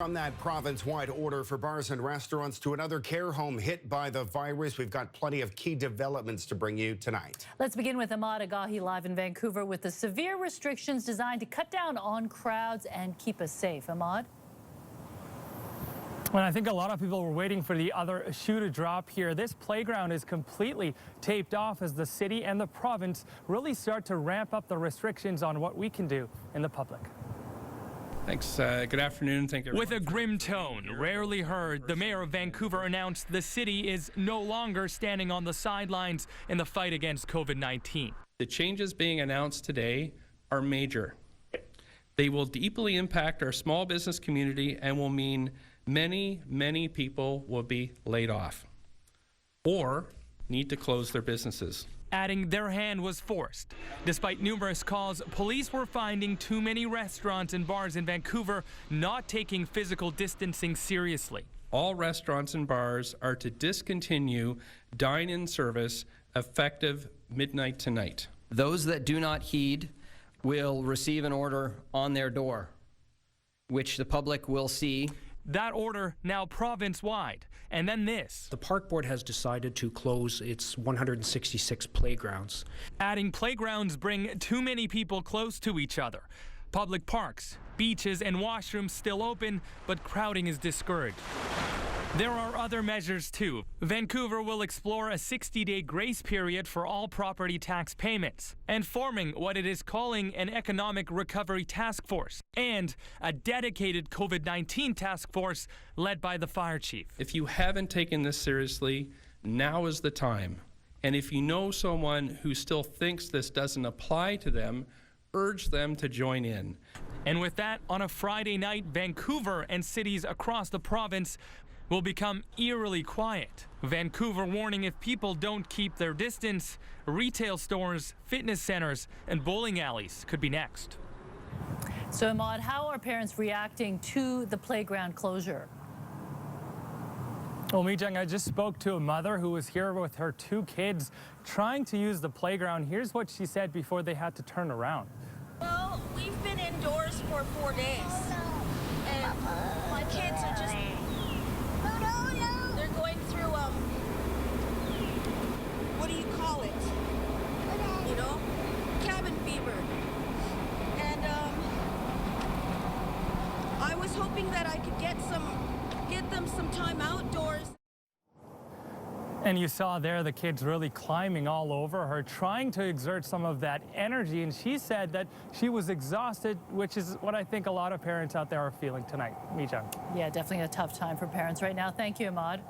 From that province-wide order for bars and restaurants to another care home hit by the virus, we've got plenty of key developments to bring you tonight. Let's begin with Ahmad Agahi live in Vancouver with the severe restrictions designed to cut down on crowds and keep us safe. Ahmad? Well, I think a lot of people were waiting for the other shoe to drop here. This playground is completely taped off as the city and the province really start to ramp up the restrictions on what we can do in the public. Thanks. Good afternoon. Thank you. With a grim tone, rarely heard, the mayor of Vancouver announced the city is no longer standing on the sidelines in the fight against COVID-19. The changes being announced today are major. They will deeply impact our small business community and will mean many people will be laid off or need to close their businesses. Adding their hand was forced. Despite numerous calls, police were finding too many restaurants and bars in Vancouver not taking physical distancing seriously. All restaurants and bars are to discontinue dine-in service effective midnight tonight. Those that do not heed will receive an order on their door, which the public will see. That order now province-wide. And then this. The Park Board has decided to close its 166 playgrounds. Adding playgrounds bring too many people close to each other. Public parks, beaches, and washrooms still open, but crowding is discouraged. There are other measures too. Vancouver will explore a 60-day grace period for all property tax payments and forming what it is calling an economic recovery task force and a dedicated COVID-19 task force led by the fire chief. If you haven't taken this seriously, now is the time. And if you know someone who still thinks this doesn't apply to them, urge them to join in. And with that, on a Friday night, Vancouver and cities across the province will become eerily quiet. Vancouver warning if people don't keep their distance, retail stores, fitness centers, and bowling alleys could be next. So, Ahmad, how are parents reacting to the playground closure? Well, Mijang, I just spoke to a mother who was here with her 2 kids trying to use the playground. Here's what she said before they had to turn around. Well, we've been indoors for 4 days, and my kids are just, they're going through, what do you call it? You know, cabin fever. And I was hoping that I could get them some time outdoors. And you saw there the kids really climbing all over her, trying to exert some of that energy. And she said that she was exhausted, which is what I think a lot of parents out there are feeling tonight. Mijang. Yeah, definitely a tough time for parents right now. Thank you, Ahmad.